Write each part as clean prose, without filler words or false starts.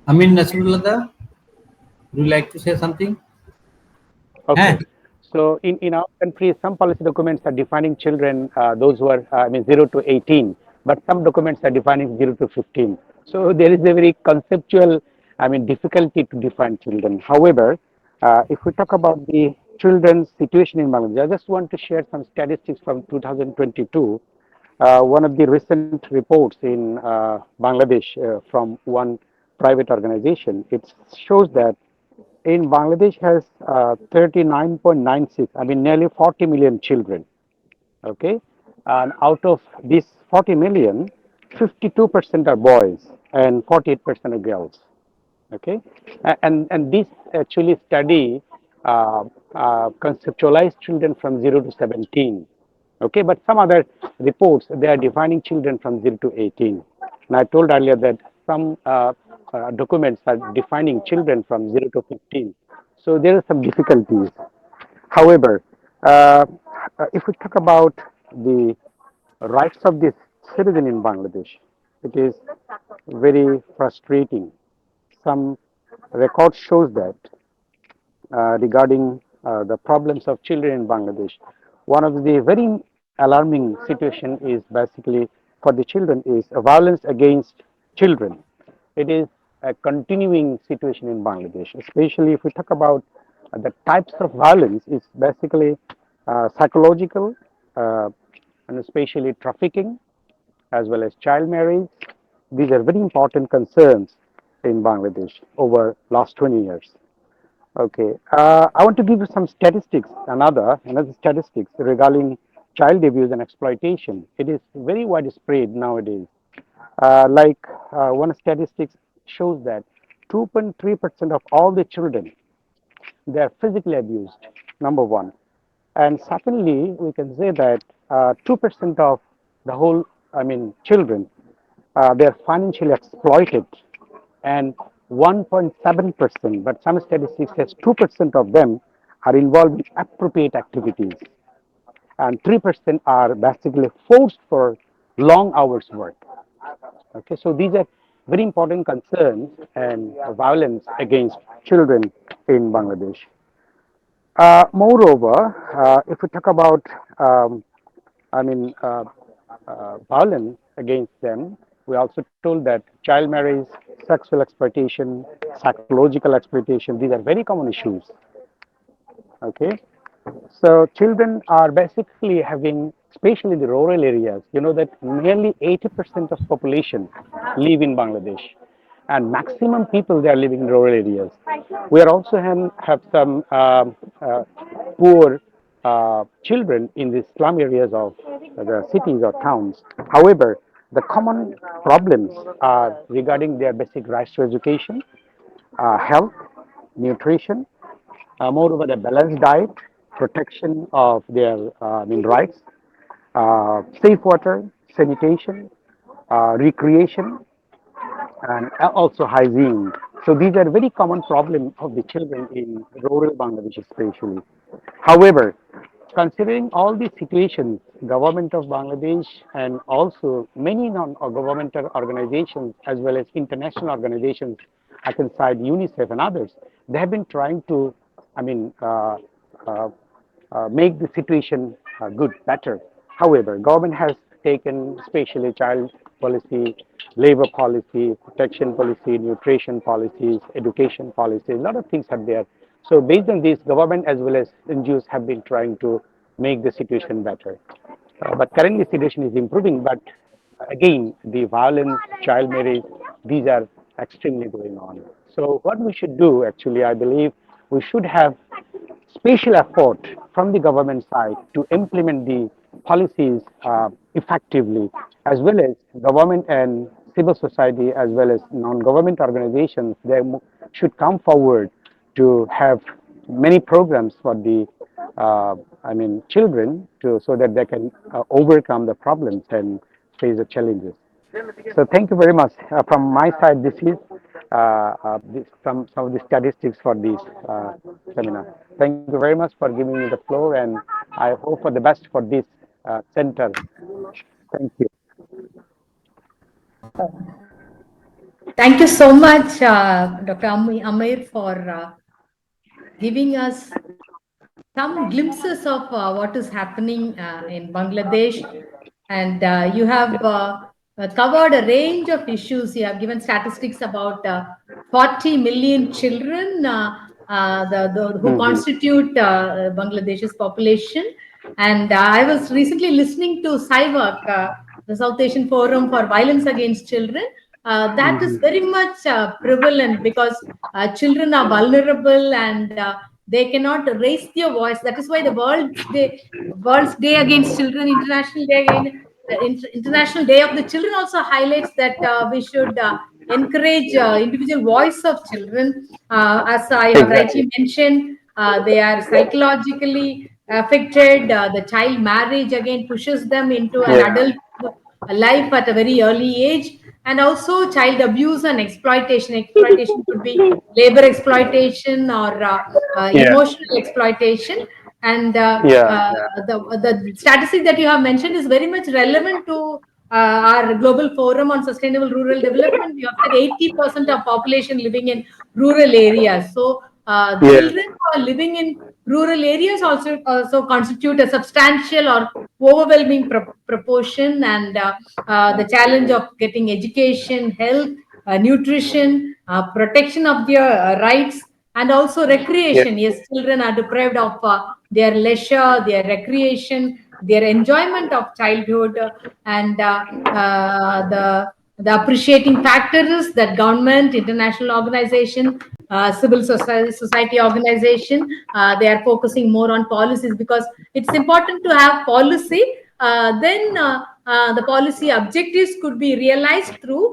Amin Nasrullah, would you like to say something? Okay. Eh? So in our country, some policy documents are defining children, those who are, 0 to 18, but some documents are defining 0 to 15. So there is a very conceptual, difficulty to define children. However, if we talk about the children's situation in Bangladesh, I just want to share some statistics from 2022. One of the recent reports in Bangladesh from one private organization, it shows that in Bangladesh has 39.96, nearly 40 million children. Okay, and out of these 40 million, 52% are boys and 48% are girls. Okay, and this actually study uh, conceptualized children from 0 to 17. Okay, but some other reports they are defining children from 0 to 18. And I told earlier that some documents are defining children from 0 to 15. So there are some difficulties. However, uh, if we talk about the rights of the citizen in Bangladesh, it is very frustrating. Some record shows that regarding the problems of children in Bangladesh. One of the very alarming situation is basically for the children is violence against children. It is a continuing situation in Bangladesh, especially if we talk about the types of violence. It's basically psychological uh, and especially trafficking as well as child marriage. These are very important concerns in Bangladesh over last 20 years. Okay, I want to give you some statistics, another statistics regarding child abuse and exploitation. It is very widespread nowadays. One statistics shows that 2.3% of all the children they are physically abused. Number one, and secondly, we can say that 2% of the whole, children, they are financially exploited, and 1.7%, but some statistics says 2% of them are involved in appropriate activities, and 3% are basically forced for long hours work. Okay, so these are very important concerns and violence against children in Bangladesh. Moreover, if we talk about um, I mean, uh, violence against them. We also told that child marriage, sexual exploitation, psychological exploitation, these are very common issues. Okay, so children are basically having, especially in the rural areas, you know that nearly 80% of population live in Bangladesh, and maximum people they are living in rural areas. We are also have some poor children in the slum areas of the cities or towns. However, the common problems are regarding their basic rights to education, health, nutrition, moreover, the balanced diet, protection of their rights, safe water, sanitation, recreation, and also hygiene. So these are very common problems of the children in rural Bangladesh, especially. However, considering all these situations, government of Bangladesh and also many non-governmental organizations as well as international organizations, I can cite UNICEF and others, they have been trying to, I mean, uh, uh, make the situation good, better. However, government has taken especially child policy, labor policy, protection policy, nutrition policies, education policies, a lot of things are there. So based on this, government as well as NGOs have been trying to make the situation better. But currently situation is improving, but again, the violence, child marriage, these are extremely going on. So what we should do actually, I believe we should have special effort from the government side to implement the policies effectively, as well as government and civil society, as well as non-government organizations, they should come forward to have many programs for the, children, to so that they can overcome the problems and face the challenges. So thank you very much. From my side, this is some of the statistics for this seminar. Thank you very much for giving me the floor, and I hope for the best for this center. Thank you. Thank you so much, Dr. Amir, for giving us some glimpses of what is happening in Bangladesh. And you have covered a range of issues. You have given statistics about 40 million children who Hmm. constitute Bangladesh's population. And I was recently listening to SIVAC, the South Asian Forum for Violence Against Children. That is very much prevalent because children are vulnerable and they cannot raise their voice. That is why the World's Day Against Children, International Day of the Children also highlights that we should encourage individual voice of children. As I have Exactly. rightly mentioned, they are psychologically affected. The child marriage again pushes them into an Yeah. adult life at a very early age, and also child abuse and exploitation. Exploitation could be labor exploitation or Yeah. emotional exploitation. And Yeah. uh, Yeah. the statistic that you have mentioned is very much relevant to our global forum on sustainable rural development. We have said 80% of population living in rural areas. So Yeah. children who are living in rural areas also constitute a substantial or overwhelming proportion. And the challenge of getting education, health, nutrition, protection of their rights, and also Yeah. recreation. Yes, children are deprived of their leisure, their recreation, their enjoyment of childhood, and the appreciating factor is that government, international organization, civil society organization, they are focusing more on policies because it's important to have policy. Then the policy objectives could be realized through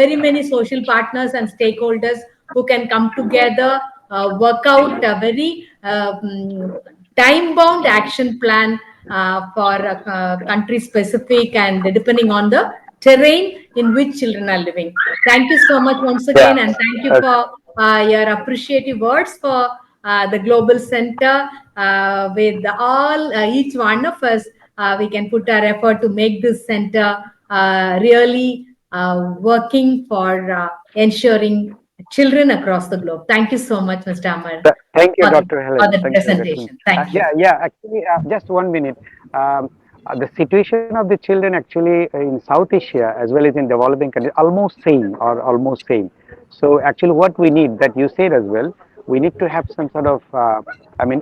very many social partners and stakeholders who can come together, work out a very time bound action plan for country specific and depending on the terrain in which children are living. Thank you so much once Yeah. again, and thank you Okay. for your appreciative words for the Global Center. With all, each one of us, we can put our effort to make this center really working for ensuring children across the globe. Thank you so much, Mr. Amar, Thank you, for Dr. for Helen. the Thank you, Dr. Helen. presentation. Thank you. Yeah, yeah. Actually, just 1 minute. The situation of the children actually in South Asia as well as in developing countries almost same or almost same. So actually, what we need that you said as well, we need to have some sort of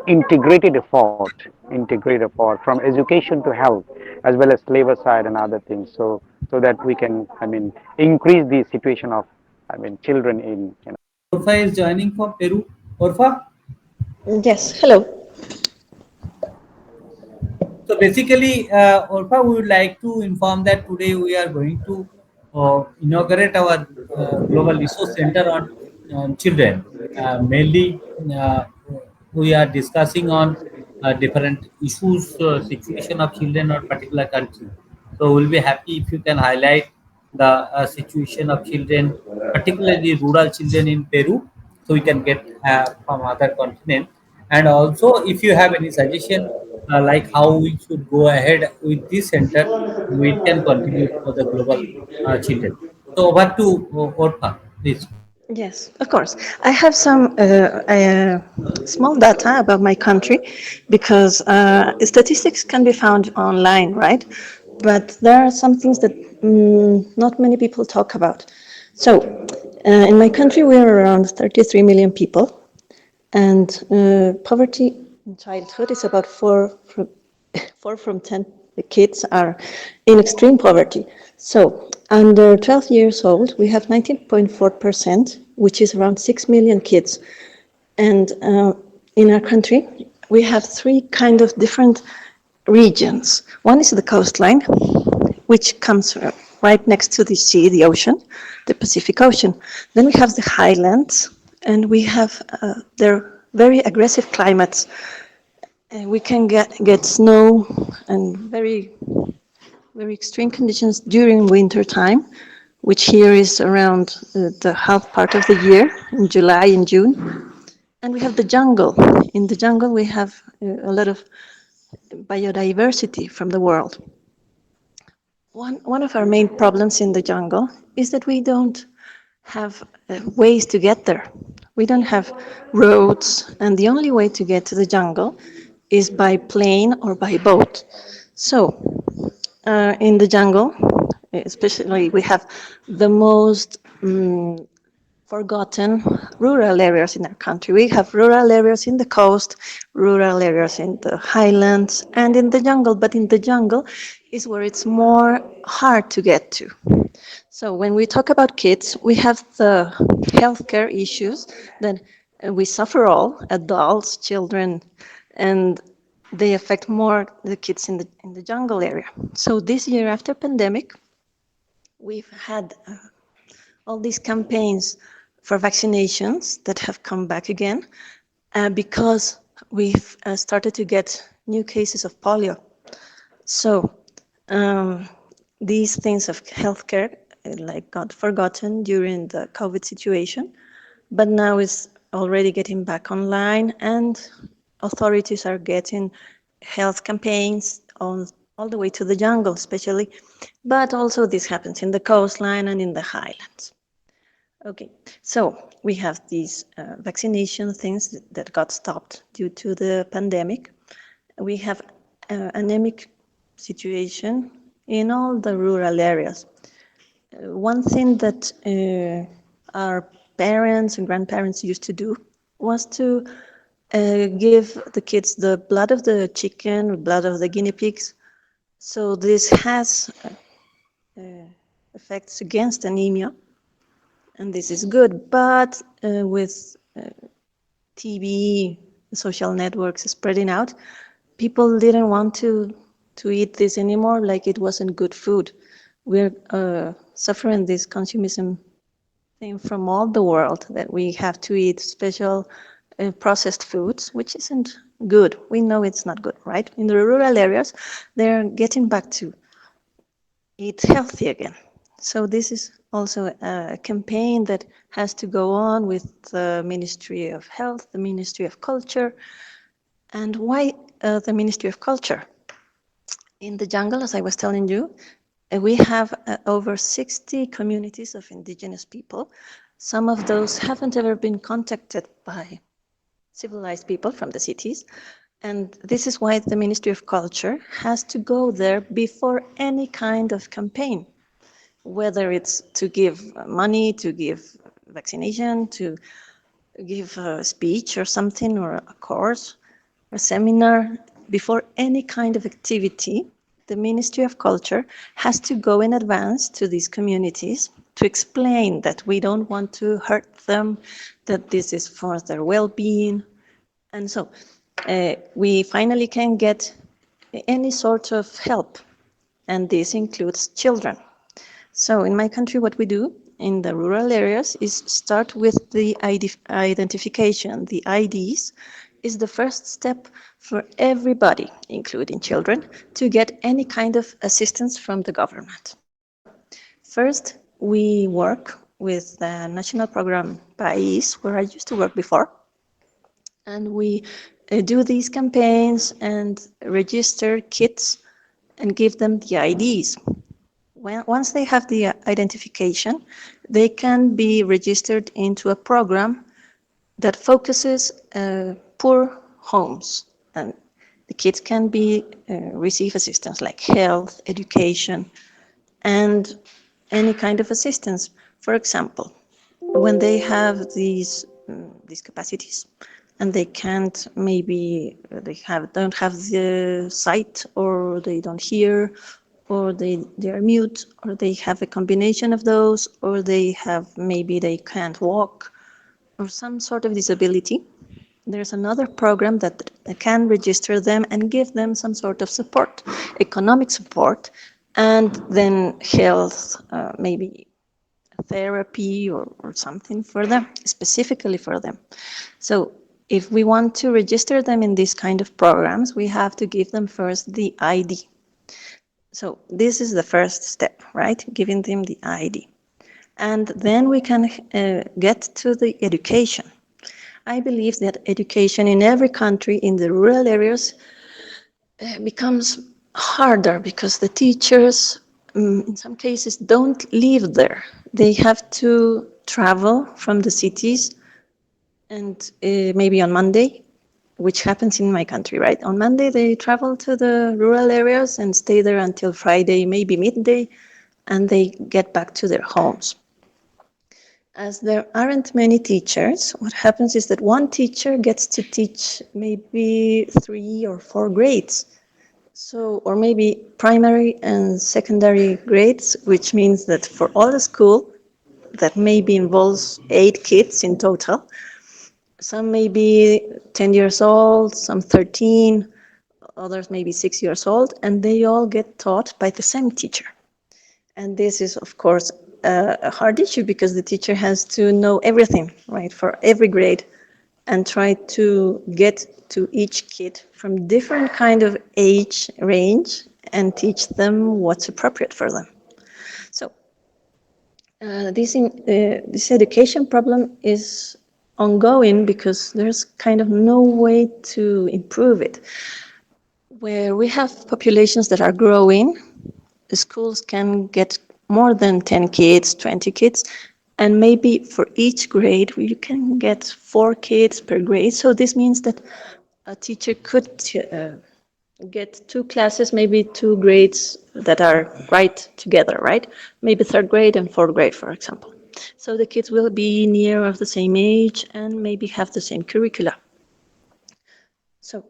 integrated effort from education to health as well as labor side and other things. So that we can increase the situation of children in. Orfa is joining from Peru. Orfa. Yes, hello. So basically, Orfa, we would like to inform that today we are going to inaugurate our Global Resource Center on children. Mainly, uh, we are discussing on different issues, situation of children or particular country. So we'll be happy if you can highlight the situation of children, particularly rural children in Peru, so we can get from other continent. And also, if you have any suggestion like how we should go ahead with this center, we can contribute for the global children. So over to Orpha, please. Yes, of course. I have some small data about my country because statistics can be found online, right? But there are some things that not many people talk about. So, in my country, we are around 33 million people, and poverty in childhood is about 4 from 10 kids are in extreme poverty. So under 12 years old, we have 19.4%, which is around 6 million kids. And in our country, we have three kind of different regions. One is the coastline, which comes right next to the sea, the ocean, the Pacific Ocean. Then we have the highlands, and we have their very aggressive climates. We can get snow and very extreme conditions during winter time, which here is around the half part of the year, in July and June. And we have the jungle. In the jungle, we have a lot of biodiversity from the world. One of our main problems in the jungle is that we don't have ways to get there. We don't have roads, and the only way to get to the jungle is by plane or by boat. So, in the jungle, especially, we have the most forgotten rural areas in our country. We have rural areas in the coast, rural areas in the highlands, and in the jungle. But in the jungle is where it's more hard to get to. So when we talk about kids, we have the healthcare issues that we suffer all, adults, children, and they affect more the kids in the jungle area. So this year after pandemic, we've had all these campaigns for vaccinations that have come back again because we've started to get new cases of polio. So um, these things of healthcare like got forgotten during the COVID situation, but now it's already getting back online, and authorities are getting health campaigns on all the way to the jungle, especially, but also this happens in the coastline and in the highlands. Okay, so we have these vaccination things that got stopped due to the pandemic. We have anemic situation in all the rural areas. One thing that our parents and grandparents used to do was to give the kids the blood of the chicken, blood of the guinea pigs. So this has effects against anemia, and this is good. But with TV, social networks spreading out, people didn't want to eat this anymore, like it wasn't good food. We're suffering this consumerism thing from all the world, that we have to eat special processed foods, which isn't good. We know it's not good, right? In the rural areas, they're getting back to eat healthy again. So this is also a campaign that has to go on with the Ministry of Health, the Ministry of Culture. And why the Ministry of Culture? In the jungle, as I was telling you, we have over 60 communities of indigenous people. Some of those haven't ever been contacted by civilized people from the cities. And this is why the Ministry of Culture has to go there before any kind of campaign, whether it's to give money, to give vaccination, to give a speech or something, or a course, a seminar. Before any kind of activity, the Ministry of Culture has to go in advance to these communities to explain that we don't want to hurt them, that this is for their well-being. And so we finally can get any sort of help, and this includes children. So in my country, what we do in the rural areas is start with the identification. The IDs is the first step for everybody, including children, to get any kind of assistance from the government. First, we work with the national program PAIS, where I used to work before, and we do these campaigns and register kids and give them the IDs. Once they have the identification, they can be registered into a program that focuses poor homes, and the kids can be receive assistance like health, education, and any kind of assistance. For example, when they have these discapacities and they can't, maybe don't have the sight, or they don't hear, or they are mute, or they have a combination of those, or they have, maybe they can't walk, or some sort of disability, there's another program that can register them and give them some sort of support, economic support, and then health, maybe therapy or something for them, specifically for them. So if we want to register them in these kind of programs, we have to give them first the ID. So this is the first step, right? Giving them the ID. And then we can get to the education. I believe that education in every country in the rural areas becomes harder because the teachers, in some cases, don't live there. They have to travel from the cities, and maybe on Monday, which happens in my country, right? On Monday, they travel to the rural areas and stay there until Friday, maybe midday, and they get back to their homes. As there aren't many teachers, what happens is that one teacher gets to teach maybe 3 or 4 grades. So, or maybe primary and secondary grades, which means that for all the school, that maybe involves 8 kids in total. Some may be 10 years old, some 13, others maybe 6 years old, and they all get taught by the same teacher. And this is, of course, a hard issue because the teacher has to know everything, right, for every grade and try to get to each kid from different kind of age range and teach them what's appropriate for them. So this education problem is ongoing because there's kind of no way to improve it. Where we have populations that are growing, the schools can get more than 10 kids, 20 kids, and maybe for each grade you can get 4 kids per grade. So this means that a teacher could get 2 classes, maybe 2 grades that are right together, right? Maybe third grade and fourth grade, for example. So the kids will be near of the same age and maybe have the same curricula. So,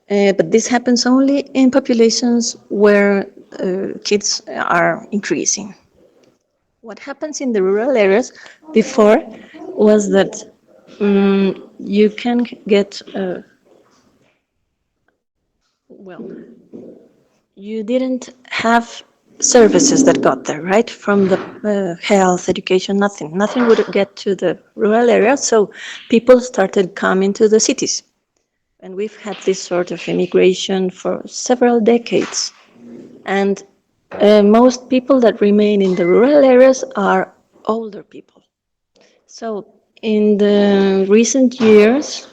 but this happens only in populations where kids are increasing. What happens in the rural areas before was that you can get, well, you didn't have services that got there, right? From the health, education, nothing. Nothing would get to the rural areas, so people started coming to the cities. And we've had this sort of immigration for several decades. And most people that remain in the rural areas are older people. So in the recent years,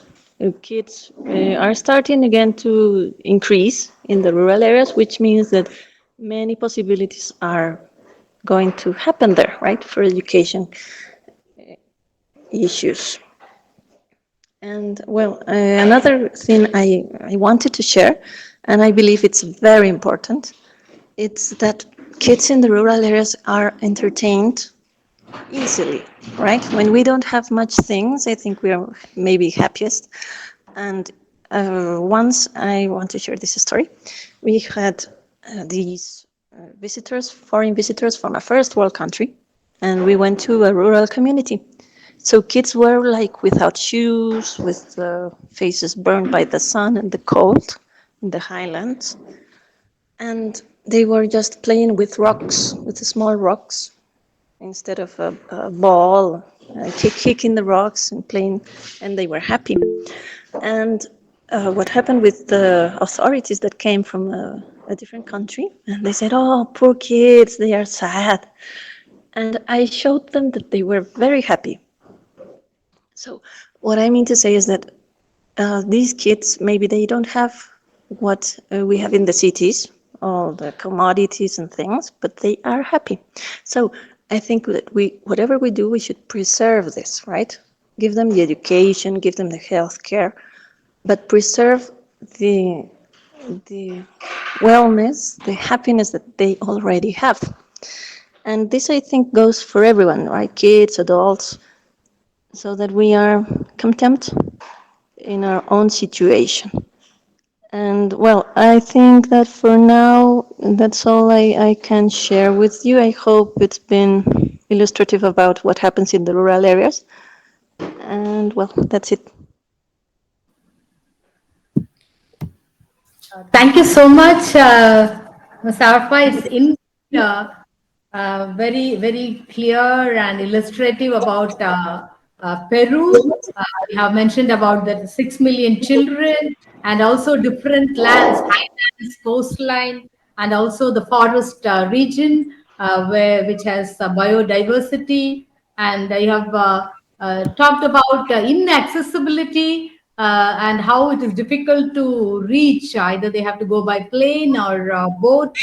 kids are starting again to increase in the rural areas, which means that many possibilities are going to happen there, right, for education issues. And well, another thing I wanted to share, and I believe it's very important, it's that kids in the rural areas are entertained easily, right? When we don't have much things, I think we are maybe happiest. And once I want to share this story, we had these visitors, foreign visitors from a first world country, and we went to a rural community. So kids were like without shoes, with faces burned by the sun and the cold in the highlands. And they were just playing with rocks, with the small rocks, instead of a ball, kicking the rocks and playing, and they were happy. And what happened with the authorities that came from a different country, and they said, "Oh, poor kids, they are sad." And I showed them that they were very happy. So what I mean to say is that these kids, maybe they don't have what we have in the cities, all the commodities and things, but they are happy. So I think that whatever we do, we should preserve this, right? Give them the education, give them the health care, but preserve the the wellness, the happiness that they already have. And this, I think, goes for everyone, right? Kids, adults, so that we are content in our own situation. And well, I think that for now, that's all I can share with you. I hope it's been illustrative about what happens in the rural areas. And well, that's it. Thank you so much, Ms. Arfa. It's in very, very clear and illustrative about Peru. You have mentioned about the 6 million children and also different lands, highlands, coastline, and also the forest region which has biodiversity. And you have talked about inaccessibility and how it is difficult to reach. Either they have to go by plane or boat,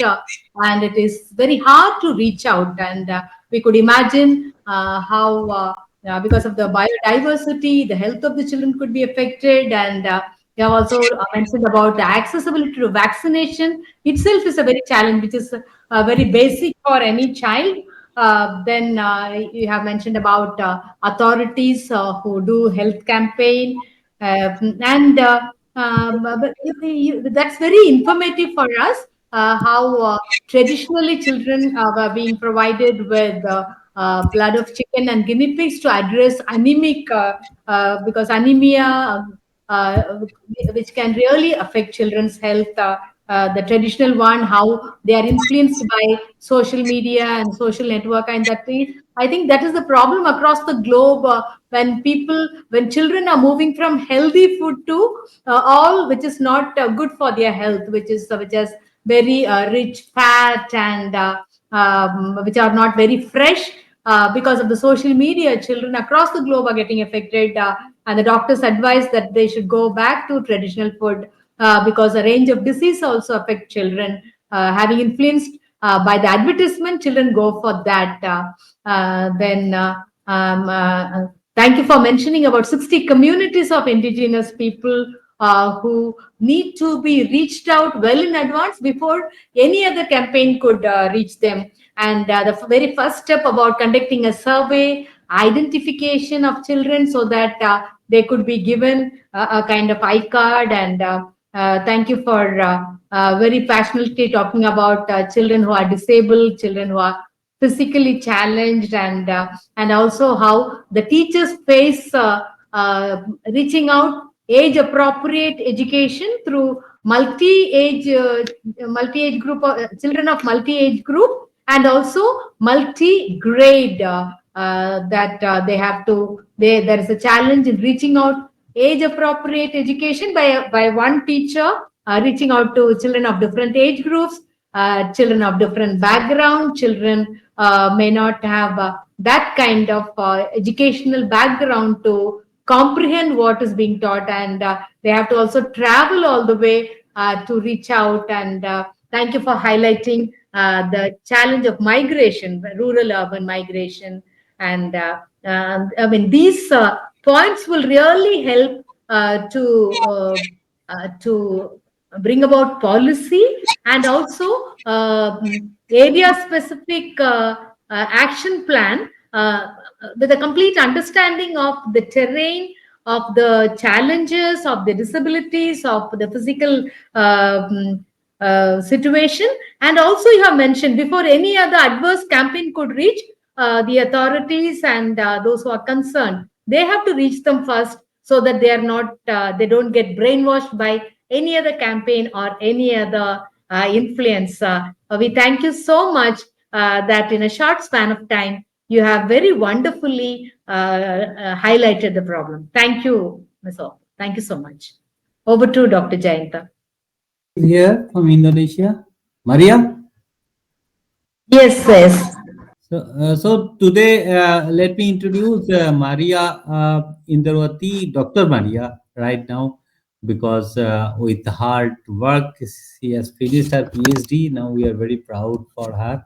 and it is very hard to reach out. And we could imagine how because of the biodiversity, the health of the children could be affected. And you have also mentioned about the accessibility to vaccination itself is a very challenge, which is very basic for any child. Then you have mentioned about authorities who do health campaign, and but that's very informative for us. How traditionally children were being provided with blood of chicken and guinea pigs to address anemic, because anemia, uh, which can really affect children's health. The traditional one, how they are influenced by social media and social network, and that I think that is the problem across the globe. When children are moving from healthy food to all which is not good for their health, which is very rich fat, and which are not very fresh. Because of the social media, children across the globe are getting affected, and the doctors advise that they should go back to traditional food, because a range of disease also affect children. Having influenced by the advertisement, children go for that. Then Thank you for mentioning about 60 communities of indigenous people who need to be reached out well in advance before any other campaign could reach them. And the very first step about conducting a survey, identification of children, so that they could be given a kind of I-card. And thank you for very passionately talking about children who are disabled, children who are physically challenged, and also how the teachers face reaching out age appropriate education through multi age group, children of multi age group, and also multi grade, that they have to there is a challenge in reaching out age appropriate education by one teacher, reaching out to children of different age groups, children of different background. Children may not have that kind of educational background to comprehend what is being taught, and they have to also travel all the way to reach out. And thank you for highlighting the challenge of migration, rural urban migration. And I mean, these points will really help to bring about policy, and also area specific action plan, with a complete understanding of the terrain, of the challenges, of the disabilities, of the physical situation. And also, you have mentioned before any other adverse campaign could reach the authorities and those who are concerned, they have to reach them first, so that they are not they don't get brainwashed by any other campaign or any other influence. We thank you so much that in a short span of time you have very wonderfully highlighted the problem. Thank you, Ms. O. Thank you so much. Over to Dr. Jayanta. Here from Indonesia, Maria. Yes, yes. So today, let me introduce Maria Indrawati, Dr. Maria, right now, because with hard work, she has finished her PhD. Now we are very proud for her.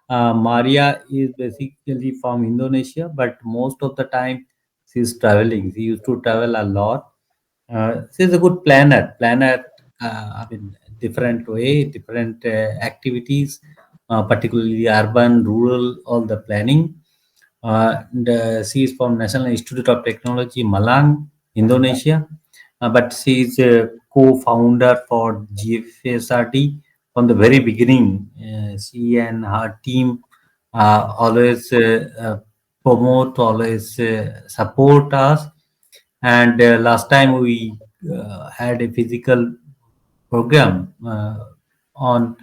Maria is basically from Indonesia, but most of the time she's traveling. She used to travel a lot. She's a good planner. I mean, different way, different activities, particularly urban, rural, all the planning. She is from National Institute of Technology, Malang, Indonesia. But she is a co-founder for GFSRD from the very beginning. She and her team always promote, always support us. And last time we had a physical program on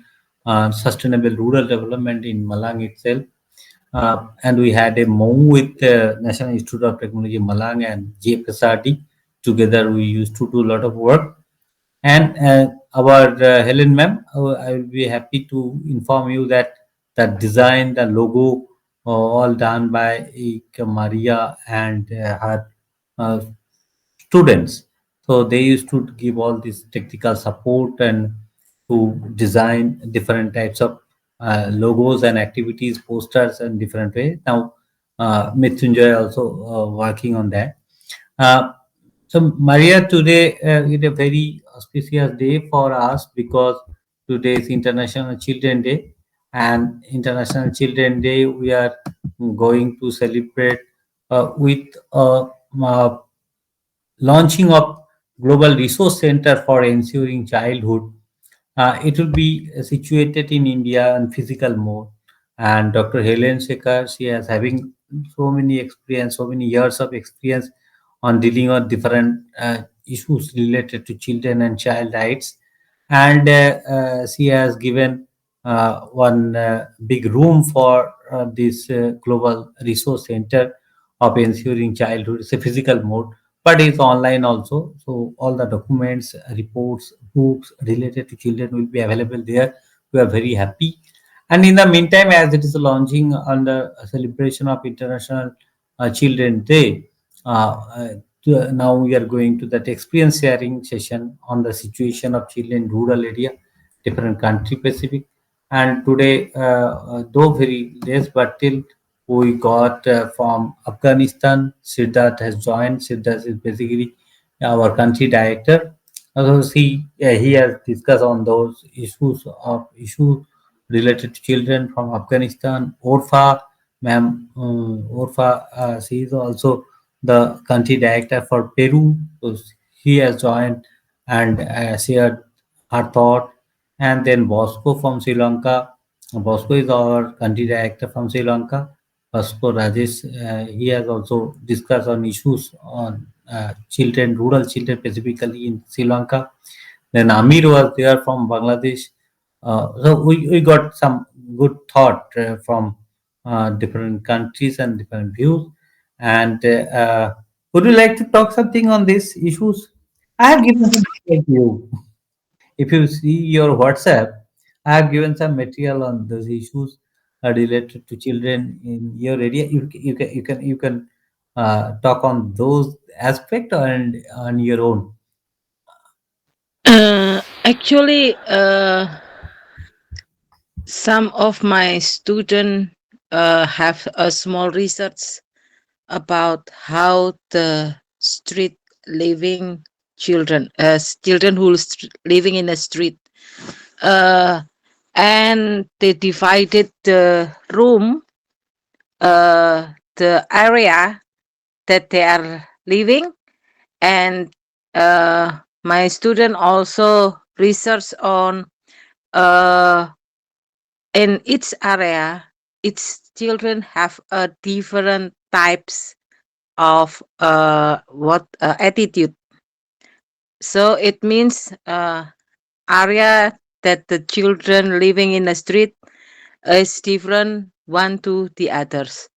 sustainable rural development in Malang itself. And we had a MOU with National Institute of Technology Malang and GFSRD. Together we used to do a lot of work. And our Helen ma'am, I will be happy to inform you that the design, the logo, all done by Maria and her students. So they used to give all this technical support and to design different types of logos and activities, posters, and different way. Now Mrityunjay also working on that. Uh, so, Maria, today is a very auspicious day for us because today is International Children Day, and International Children Day we are going to celebrate with launching of Global Resource Center for Ensuring Childhood. It will be situated in India on physical mode. And Dr. Helen Shekhar, she has having so many experience, so many years of experience on dealing with different issues related to children and child rights. And she has given one big room for this global resource center of ensuring childhood. It's a physical mode, but it's online also. So all the documents, reports, books related to children will be available there. We are very happy. And in the meantime, as it is launching on the celebration of International Children Day, now we are going to that experience sharing session on the situation of children in rural area, different country Pacific. And today, though very less, but till we got from Afghanistan, Siddharth has joined. Siddharth is basically our country director. Also, he has discussed on those issues related to children from Afghanistan. Orfa, ma'am, Orfa, she is also the country director for Peru. So he has joined and shared her thought. And then Bosco from Sri Lanka. Bosco is our country director from Sri Lanka. Bosco Rajesh, he has also discussed on issues on children, rural children specifically in Sri Lanka. Then Amir was there from Bangladesh. So we got some good thought from different countries and different views. And would you like to talk something on these issues? I have given some material to you. If you see your WhatsApp, I have given some material on those issues related to children in your area. You can talk on those aspects and on your own. Actually, some of my students have a small research about how the street living children, children who living in the street, uh, and they divided the room, the area that they are living, and my student also research on uh, in each area, each children have a different types of what attitude. So it means area that the children living in the street is different one to the others.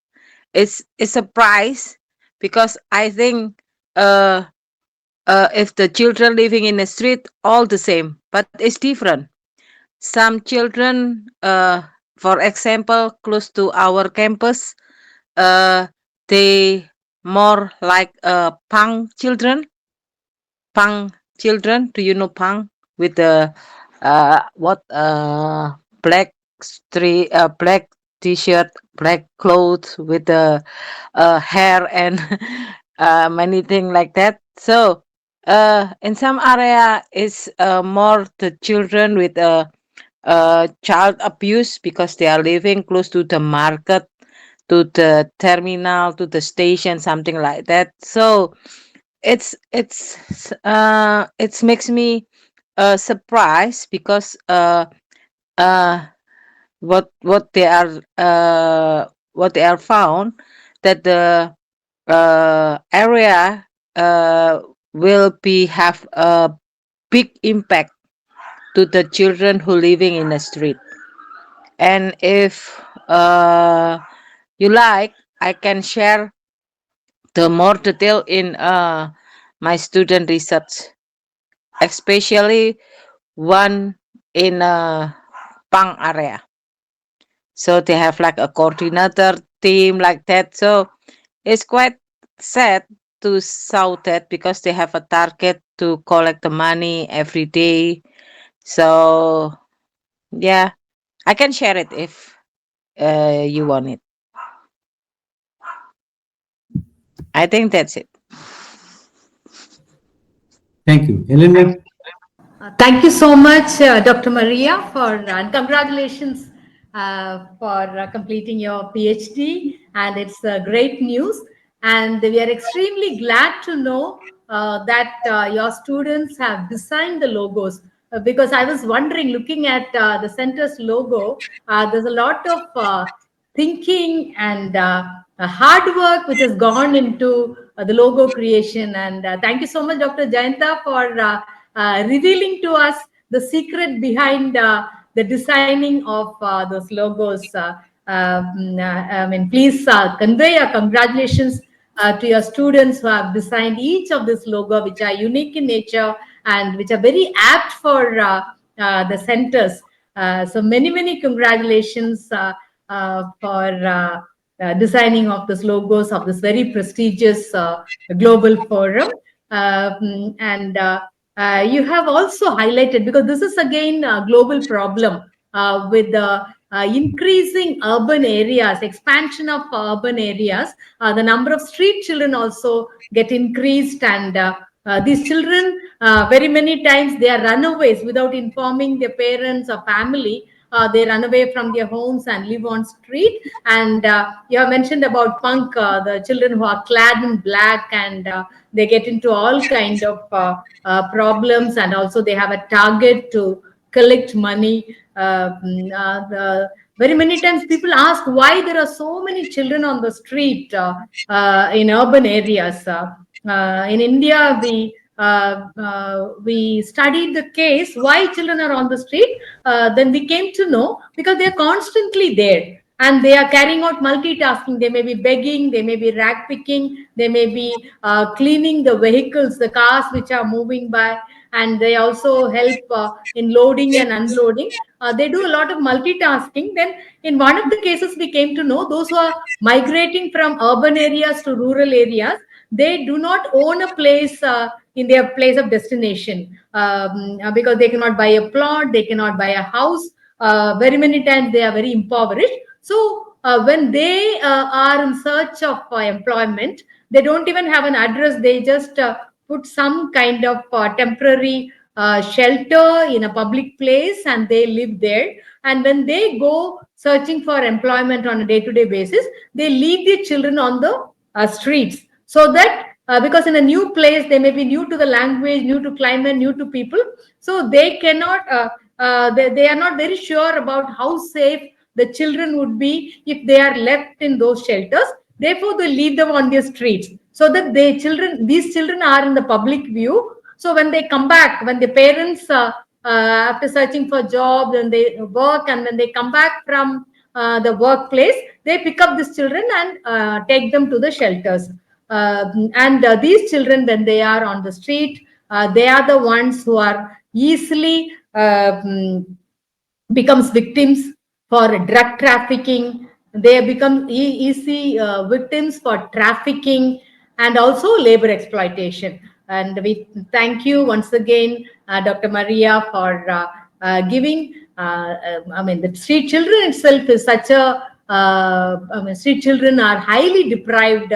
It's a prize because I think if the children living in the street all the same, but it's different. Some children, for example, close to our campus, uh, they more like punk children. Punk children. Do you know punk with the what black street, black t-shirt, black clothes with the hair and many things like that. So in some area, it's more the children with child abuse because they are living close to the market, to the terminal, to the station, something like that. So it makes me surprised because uh what they are what they are found that the area uh will be have a big impact to the children who living in the street. And if you like, I can share the more detail in my student research, especially one in a punk area. So they have like a coordinator team like that. So it's quite sad to saw that because they have a target to collect the money every day. So yeah, I can share it if you want it. I think that's it. Thank you. Elena? Thank you so much, Dr. Maria, and congratulations for completing your PhD. And it's great news. And we are extremely glad to know that your students have designed the logos. Because I was wondering, looking at the center's logo, there's a lot of thinking and hard work which has gone into the logo creation. And thank you so much, Dr. Jayanta, for revealing to us the secret behind the designing of those logos. I mean, please convey your congratulations to your students who have designed each of this logo, which are unique in nature and which are very apt for the centers. So many congratulations for designing of this logos of this very prestigious global forum. And you have also highlighted, because this is again a global problem with the increasing urban areas, expansion of urban areas, the number of street children also get increased. And these children, very many times, they are runaways without informing their parents or family. They run away from their homes and live on street. And you have mentioned about punk, the children who are clad in black, and they get into all kind of problems, and also they have a target to collect money. Very many times people ask why there are so many children on the street in urban areas. In India, we studied the case why children are on the street. Then we came to know because they are constantly there and they are carrying out multitasking. They may be begging, they may be rag picking, they may be cleaning the vehicles, the cars which are moving by, and they also help in loading and unloading. They do a lot of multitasking. Then in one of the cases we came to know those who are migrating from urban areas to rural areas, they do not own a place in their place of destination, because they cannot buy a plot, they cannot buy a house. Very many times they are very impoverished. So when they are in search of employment, they don't even have an address. They just put some kind of temporary shelter in a public place and they live there. And when they go searching for employment on a day-to-day basis, they leave their children on the streets, so that because in a new place they may be new to the language, new to climate, new to people, so they cannot they are not very sure about how safe the children would be if they are left in those shelters. Therefore they leave them on their streets, so that these children are in the public view. So when they come back, when the parents after searching for jobs and they work, and when they come back from the workplace, they pick up these children and take them to the shelters. And these children, when they are on the street, they are the ones who are easily becomes victims for drug trafficking. They become easy victims for trafficking and also labor exploitation. And we thank you once again, Dr. Maria, for giving. I mean, the street children itself is such a. I mean, street children are highly deprived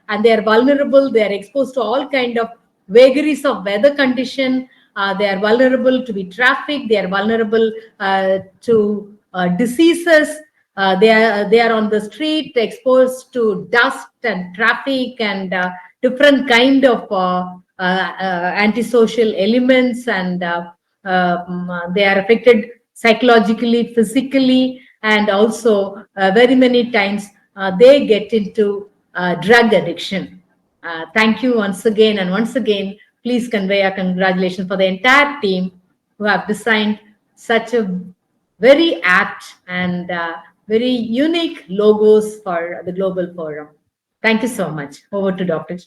and they are vulnerable. They are exposed to all kind of vagaries of weather condition. They are vulnerable to be trafficked. They are vulnerable to diseases. They are on the street, exposed to dust and traffic and different kind of antisocial elements, and they are affected psychologically, physically, and also very many times they get into drug addiction. Thank you once again, and once again, please convey our congratulations for the entire team who have designed such a very apt and very unique logos for the Global Forum. Thank you so much. Over to Dr.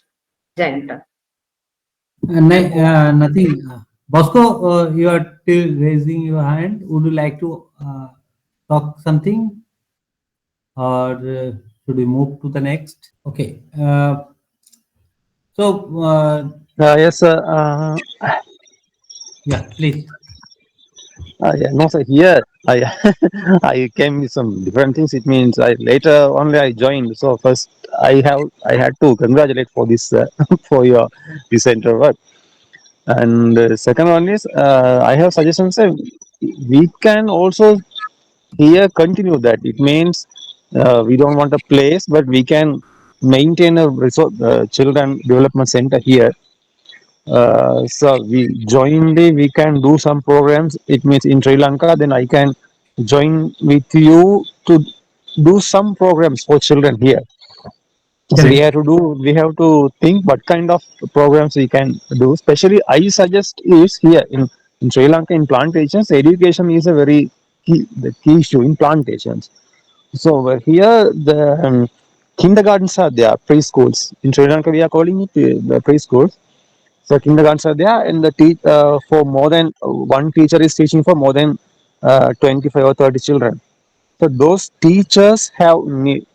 Jayanta. Nothing. Bosco, you are still raising your hand. Would you like to talk something, or should we move to the next? Okay. So, Yes, yeah, please. Yeah, no, sir. Here, I I came with some different things. It means I later only I joined. So first, I had to congratulate for this for your recenter work. And second one is I have suggestions. We can also here continue that. It means we don't want a place, but we can maintain a resource, children development center here. So we jointly we can do some programs. It means in Sri Lanka, then I can join with you to do some programs for children here. So we Correct. have to do. We have to think what kind of programs we can do. Especially, I suggest is here in Sri Lanka in plantations. Education is a very the key issue in plantations. So here the kindergartens are there, preschools. In Sri Lanka, we are calling it the preschools. So kindergartens are there, and for more than one teacher is teaching for more than 25 or 30 children. So those teachers have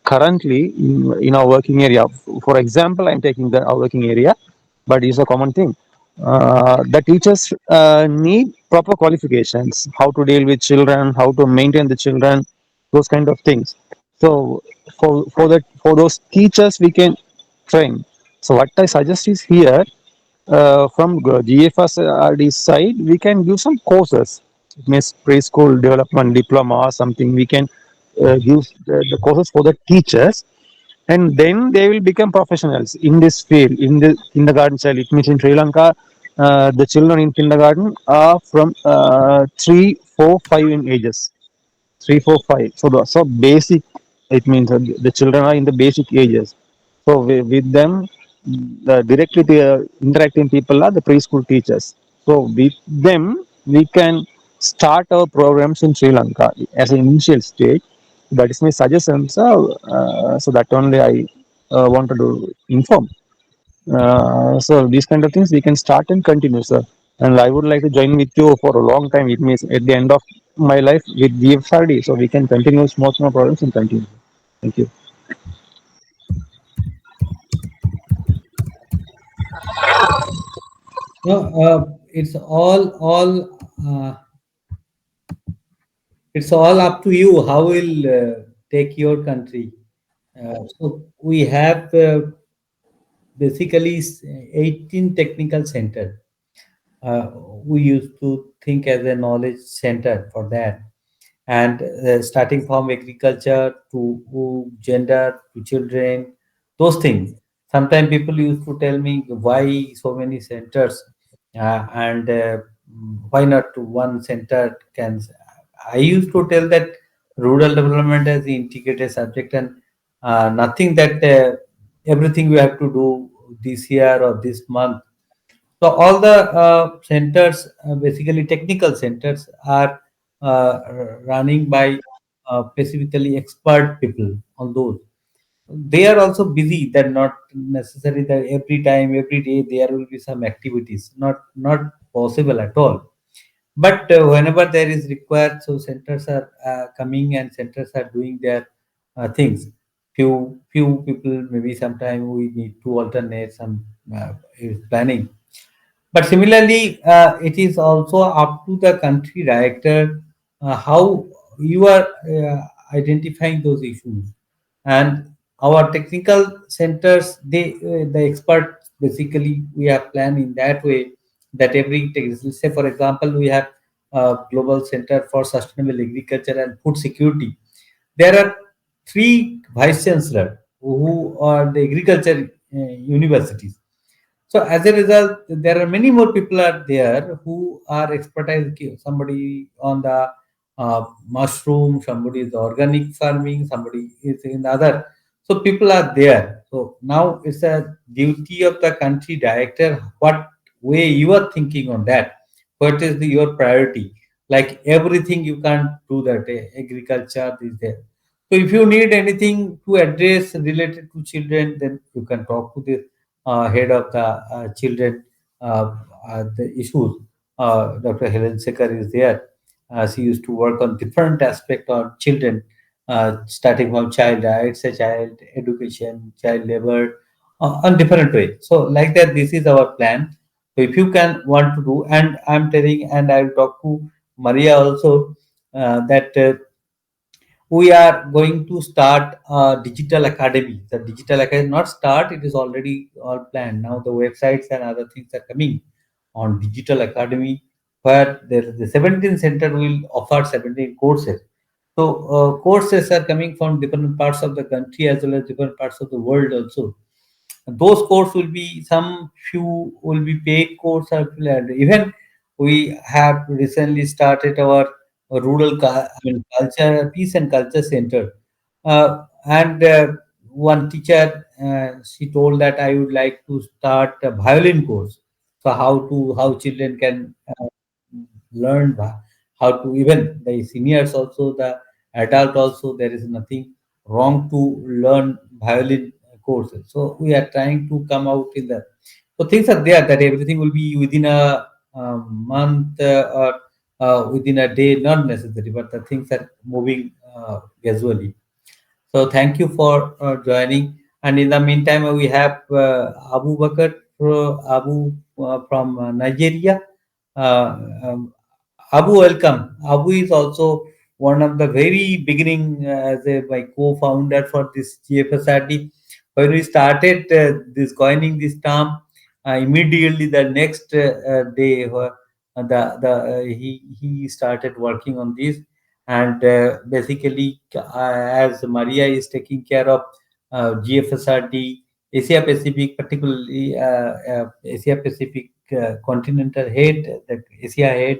currently in our working area. For example, I'm taking our working area, but it's a common thing. The teachers need proper qualifications, how to deal with children, how to maintain the children, those kind of things. So for those teachers, we can train. So what I suggest is here from GFSRD side, we can give some courses. It means preschool development diploma or something. We can give the courses for the teachers, and then they will become professionals in this field. In the kindergarten child, it means in Sri Lanka, the children in kindergarten are from 3, 4, 5 in ages. 3, 4, 5. So basic. It means the children are in the basic ages. So with them, the directly interacting people are the preschool teachers. So with them, we can start our programs in Sri Lanka as an initial stage. That is my suggestion. So that only I wanted to inform. So these kind of things we can start and continue, sir. And I would like to join with you for a long time. It means at the end of my life with GFSRD, so we can continue small programs and continue. Thank you. No, uh, it's all up to you. How will take your country? So we have basically 18 technical center. uh, we used to think as a knowledge center for that, and starting from agriculture to gender to children, those things. Sometimes people used to tell me why so many centers, and why not one center can. I used to tell that rural development as the integrated subject, and nothing that everything we have to do this year or this month. So all the centers, basically technical centers, are running by specifically expert people on those. They are also busy. That not necessary that every time, every day there will be some activities. Not possible at all. But whenever there is required, so centers are coming and centers are doing their things. Few people, maybe sometime we need to alternate some is planning. But similarly, it is also up to the country director how you are identifying those issues. And our technical centers, the experts, basically we have planned in that way that say for example, we have Global Center for Sustainable Agriculture and Food Security. There are three vice chancellor who are the agriculture universities. So as a result, there are many more people are there who are expertise. Somebody on the mushroom, somebody is organic farming, somebody is in the other. So people are there. So now it's a duty of the country director. What way you are thinking on that? What is your priority? Like everything you can't do that. Agriculture is there. So if you need anything to address related to children, then you can talk to the head of the children, the issues. Dr. Helen Sekar is there. She used to work on different aspect on children, starting from child rights, child education, child labor, on different way. So like that, this is our plan. So if you can want to do, and I'm telling, and I'll talk to Maria also, that we are going to start a digital academy. The digital academy not start; it is already all planned. Now the websites and other things are coming on digital academy, where the 17 center will offer 17 courses. So courses are coming from different parts of the country as well as different parts of the world also. Those courses will be, some few will be paid course or even we have recently started our culture, peace and culture center, and one teacher, she told that I would like to start a violin course. So how children can learn how to, even the seniors also, the adult also, there is nothing wrong to learn violin courses. So we are trying to come out in the, so things are there that everything will be within a month, or within a day, not necessary, but the things are moving gradually. So thank you for joining. And in the meantime, we have Abu Bakr, Abu from Nigeria. Uh, um, Abu, welcome. Abu is also one of the very beginning, as a my co-founder for this GFSRD. When we started this coining this term, immediately the next day, he started working on this. And basically, as Maria is taking care of GFSRD, Asia Pacific, particularly Asia Pacific continental head, the Asia head,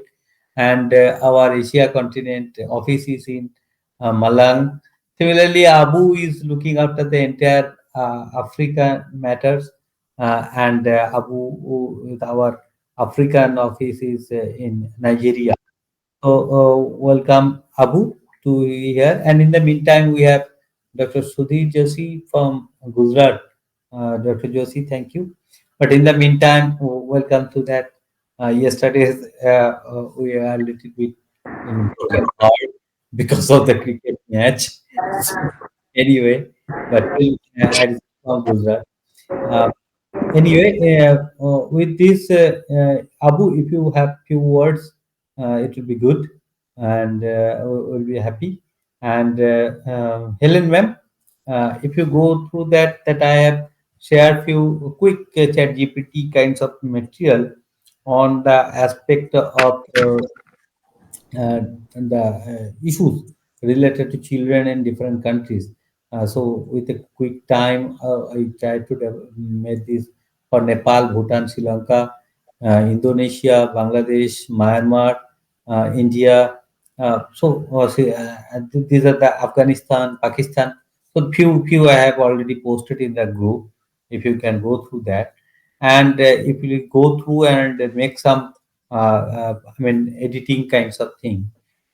and our Asia continent office is in Malang. Similarly, Abu is looking after the entire Africa matters, and Abu, with our African office, is in Nigeria. So, welcome Abu to here. And in the meantime, we have Dr. Sudhir Joshi from Gujarat. Dr. Joshi, thank you. But in the meantime, welcome to that. Yesterday, we are a little bit in broken heart because of the cricket match. So, anyway, but I is from Gujarat. Uh, Anyway, with this, Abu, if you have few words, it will be good, and we'll be happy. And Helen, ma'am, if you go through that I have shared few quick Chat GPT kinds of material on the aspect of the issues related to children in different countries. So, with a quick time, I tried to make this for Nepal, Bhutan, Sri Lanka, Indonesia, Bangladesh, Myanmar, India. These are the Afghanistan, Pakistan. So few I have already posted in the group. If you can go through that, and if you go through and make some editing kinds of thing.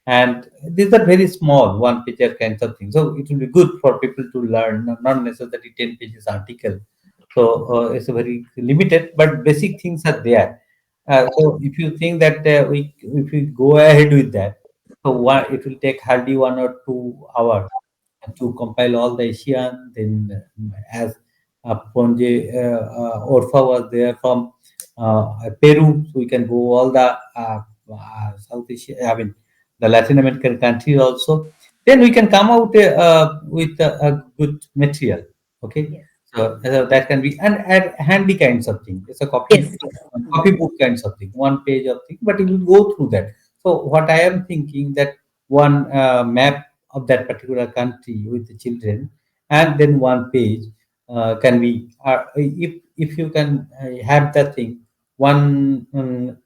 And these are very small, one pager kinds of things. So it will be good for people to learn, not necessarily 10 pages article. So it's a very limited, but basic things are there. So if you think that if we go ahead with that, so it will take hardly 1 or 2 hours to compile all the Asian. Then, as Ponje Orfa was there from Peru, so we can go all the South Asia, I mean, the Latin American countries also. Then we can come out with a good material. Okay, Yes. so that can be, and add handy kinds of thing. It's a Yes. Yes. copybook kinds of thing, one page of thing, but it will go through that. So what I am thinking, that one map of that particular country with the children, and then one page can be, if you can have that thing, one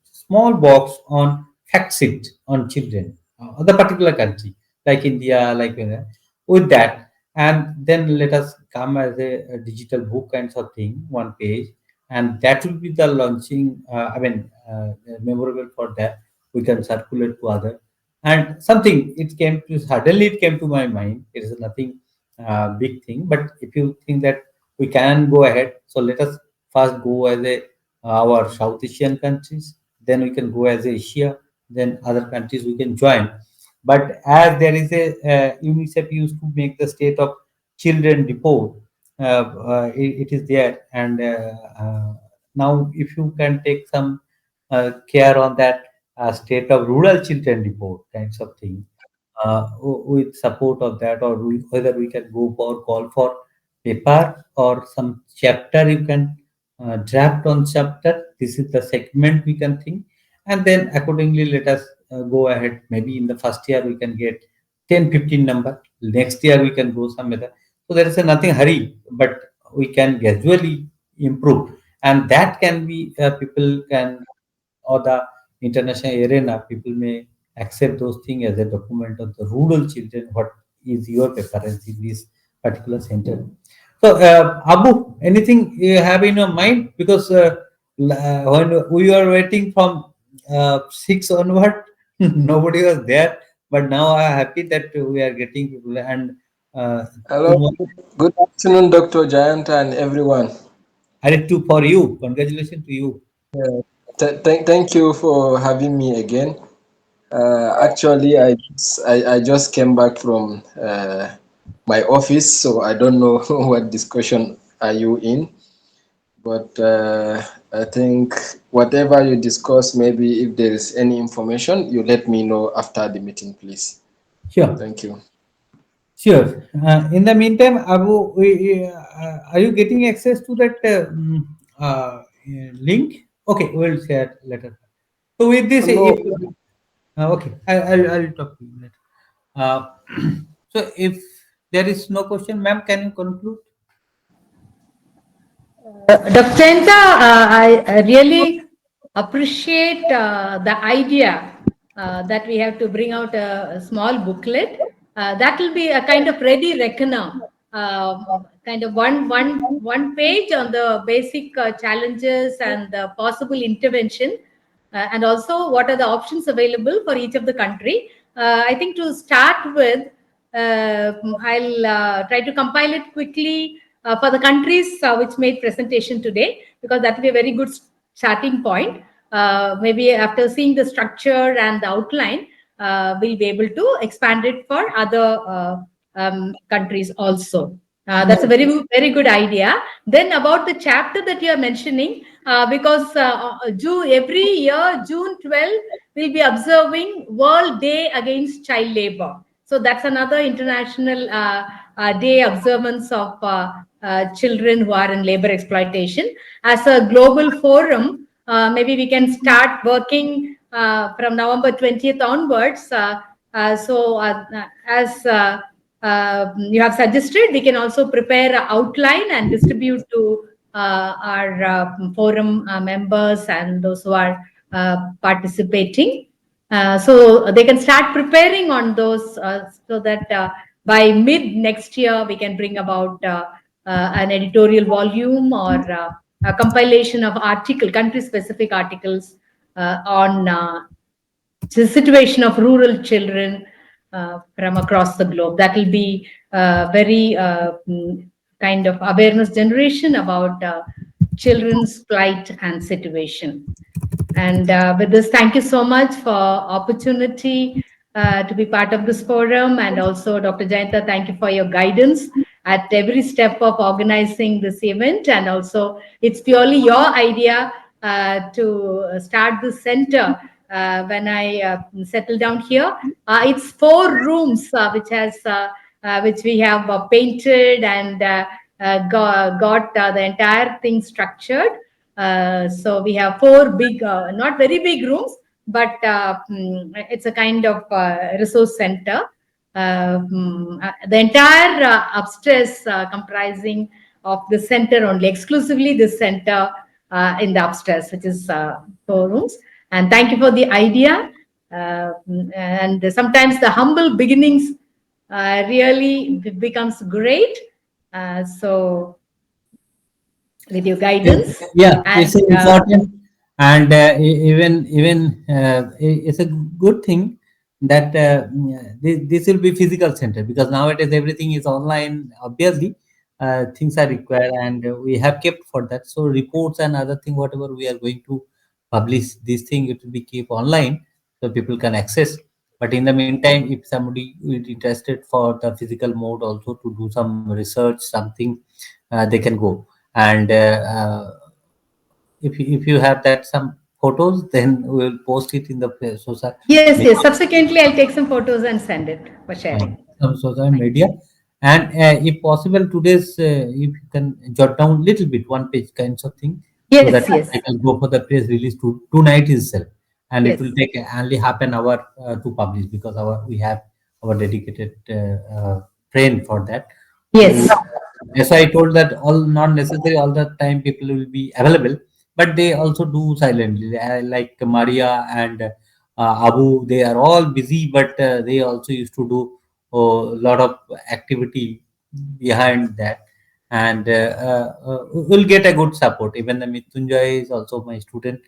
small box on fact sheet on children of the particular country, like India, like with that, and then let us come as a digital book kinds of thing, one page, and that will be the launching. Memorable for that, we can circulate to other. And something, it came to, suddenly it came to my mind, it is nothing big thing, but if you think that we can go ahead, so let us first go as a our South Asian countries, then we can go as Asia, then other countries we can join. But as there is a UNICEF used to make the state of children report, it is there. And now if you can take some care on that, state of rural children report kinds of thing, with support of that, or whether we can go for call for paper or some chapter you can draft on chapter. This is the segment we can think, and then accordingly let us go ahead. Maybe in the first year we can get 10, 15 number. Next year we can go some other. So there is a nothing hurry, but we can gradually improve, and that can be people can, or the international arena, people may accept those things as a document of the rural children. What is your preference in this particular center? So, Abu, anything you have in your mind? Because when we were waiting from 6 onward, nobody was there. But now I am happy that we are getting people, and Hello, tomorrow, good afternoon, Dr. Jayanta and everyone. added two for you. Congratulations to you. Yeah. Thank you for having me again. Actually, I just came back from my office, so I don't know what discussion are you in, but I think whatever you discuss, maybe if there is any information, you let me know after the meeting, please. Sure. Thank you. Sure. In the meantime, Abu, are you getting access to that link? Okay, we'll share later. So with this, No, if okay, I'll talk to you later. Uh, so if there is no question, ma'am, can you conclude? Dr. Chenta, I really appreciate the idea that we have to bring out a small booklet. That will be a kind of ready reckoner, kind of one page on the basic challenges and the possible intervention, and also what are the options available for each of the country. I think to start with, I'll try to compile it quickly for the countries which made presentation today, because that will be a very good starting point. Maybe after seeing the structure and the outline, we'll be able to expand it for other countries also. That's a very good idea. Then about the chapter that you are mentioning, because every year June 12 we'll be observing World Day Against Child Labor. So that's another international day observance of children who are in labor exploitation. As a global forum, maybe we can start working from November 20th onwards. As you have suggested, we can also prepare an outline and distribute to our forum members and those who are participating. So they can start preparing on those, so that by mid next year we can bring about an editorial volume or a compilation of country specific articles on the situation of rural children from across the globe. That will be very kind of awareness generation about children's plight and situation. And with this, thank you so much for opportunity to be part of this forum. And also, Dr. Jayanta, thank you for your guidance at every step of organizing this event. And also, it's purely your idea to start this center. When I settled down here, it's 4 rooms which we have painted and got the entire thing structured. So we have 4 big, not very big rooms, but it's a kind of resource center. The entire upstairs comprising of the center only, exclusively this center in the upstairs, which is 4 rooms. And thank you for the idea. And sometimes the humble beginnings really becomes great. So with your guidance Yeah, and it's important, and it's a good thing that this will be physical center, because nowadays everything is online. Obviously, things are required, and we have kept for that. So reports and other thing, whatever we are going to publish, this thing it will be kept online so people can access. But in the meantime, if somebody is interested for the physical mode also to do some research, something, they can go. And if you have that some photos, then we will post it in the social Yes, media. yes. Subsequently, I'll take some photos and send it for uh, sharing. some social Thank media. And if possible, today's if you can jot down little bit, one page kinds of thing, you. so that Yes, yes, I can go for the press release tonight itself, and it will yes, take only half an hour to publish, because we have our dedicated brain for that. So yes. as I told, that all not necessary all the time people will be available, but they also do silently. Like Maria and Abu, they are all busy, but they also used to do a lot of activity behind that, and will get a good support. Even the Mitunjoy is also my student.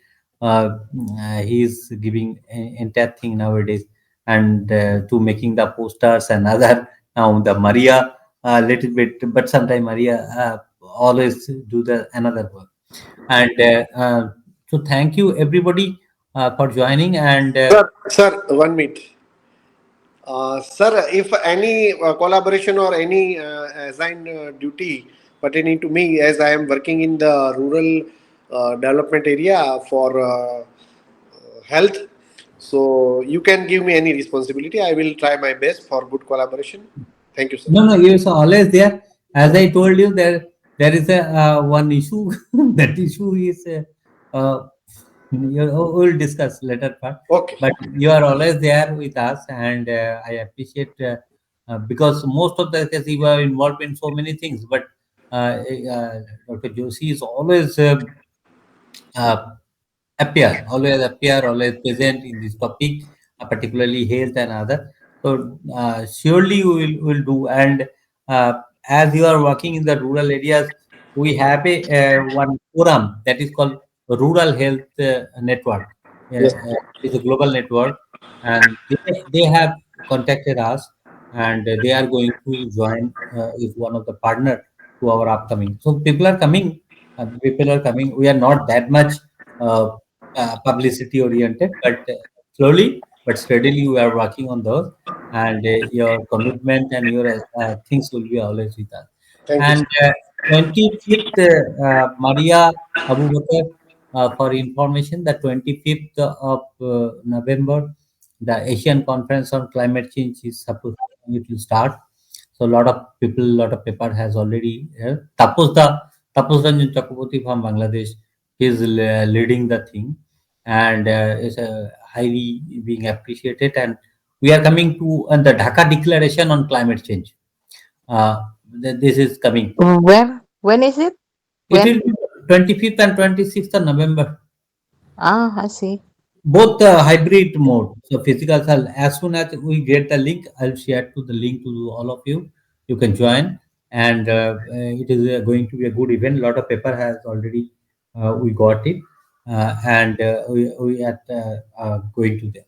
He is giving entire thing nowadays, and to making the posters and other. Now the Maria a little bit, but sometimes Maria always do the another work. And so thank you everybody for joining. And Sir, 1 minute. Sir, if any collaboration or any assigned duty pertaining to me, as I am working in the rural development area for health, so you can give me any responsibility. I will try my best for good collaboration. Thank you, sir. no, no, you're so always there. As I told you, there is a one issue. That issue is we'll discuss later part. Okay. But you are always there with us, and I appreciate, because most of the cases you are involved in so many things. But Dr. Joshi is always uh, always present in this topic, particularly health and other. So surely we will do. And uh, as you are working in the rural areas, we have a one forum that is called Rural Health Network. Yes. It's a global network, and they have contacted us, and they are going to join is one of the partner to our upcoming. So people are coming. People are coming. We are not that much uh, publicity oriented, but slowly but steadily we are working on those. And your commitment and your things will be always with us. Thank you, And sir. 25th, Maria Abu Bakr, for information, the 25th of November, the Asian Conference on Climate Change is supposed it will start. So a lot of people, lot of paper has already Tapos Ranjan Chakraborty from Bangladesh is leading the thing, and is highly being appreciated. And we are coming to the Dhaka Declaration on Climate Change. Uh, this is coming. Where? When is it? It will When? be 25th and 26th of November. Ah, I see. Both hybrid mode. So physical cell. As soon as we get the link, I'll share to the link to all of you. You can join, and it is going to be a good event. A lot of paper has already we got it, and we are going to there.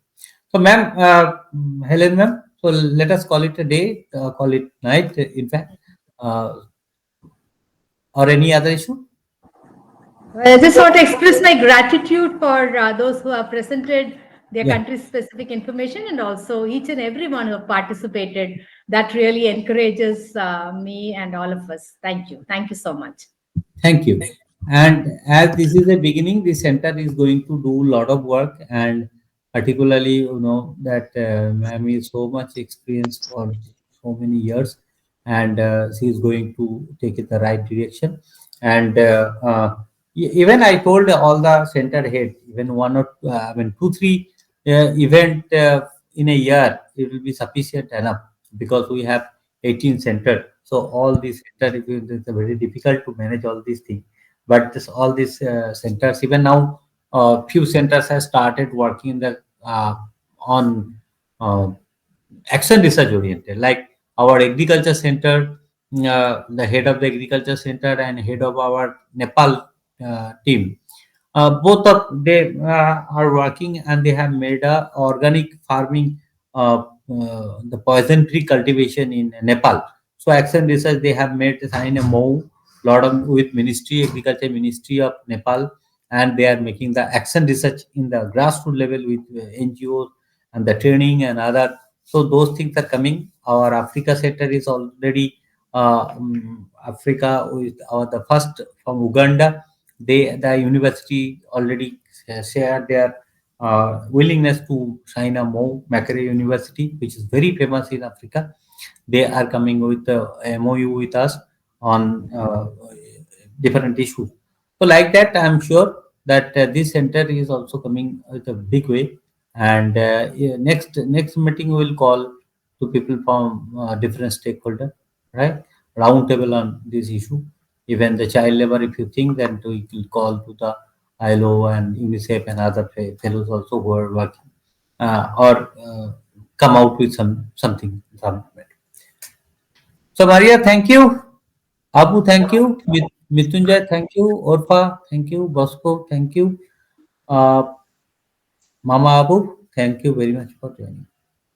So, ma'am, Helen, ma'am. So let us call it a day. Call it night. In fact, uh, or any other issue. I just want to express my gratitude for those who have presented their Yeah. country specific information, and also each and everyone who have participated. That really encourages me and all of us. Thank you. Thank you so much. Thank you. And as this is a beginning, the center is going to do a lot of work, and particularly, that ma'am is so much experience for so many years, and she is going to take it the right direction. And even I told all the center head, even one or I mean 2, 3 event in a year, it will be sufficient enough, because we have 18 center. So all these center, it's very difficult to manage all these things. But all these centers, even now, few centers have started working in the on uh, action research oriented, like our agriculture center. The head of the agriculture center and head of our Nepal team, both of they are working, and they have made a organic farming, the poison tree cultivation in Nepal. So action research, they have made sign a move lot of with Ministry Agriculture Ministry of Nepal, and they are making the action research in the grassroots level with NGOs and the training and other. So those things are coming. Our Africa center is already Africa with our the first from Uganda. The university already shared their willingness to sign a Macquarie University, which is very famous in Africa. They are coming with a MOU with us on different issues. So like that, I'm sure that this center is also coming with a big way. And yeah, next meeting we will call to people from different stakeholder, right? Roundtable on this issue. Even the child labor, if you think, then we will call to the ILO and UNICEF and other fellows also who are working, or come out with something. So Maria, thank you. Abu, thank you. Mitunjay, thank you. Orfa, thank you. Bosco, thank you. Uh, Mama Abu, thank you very much for joining.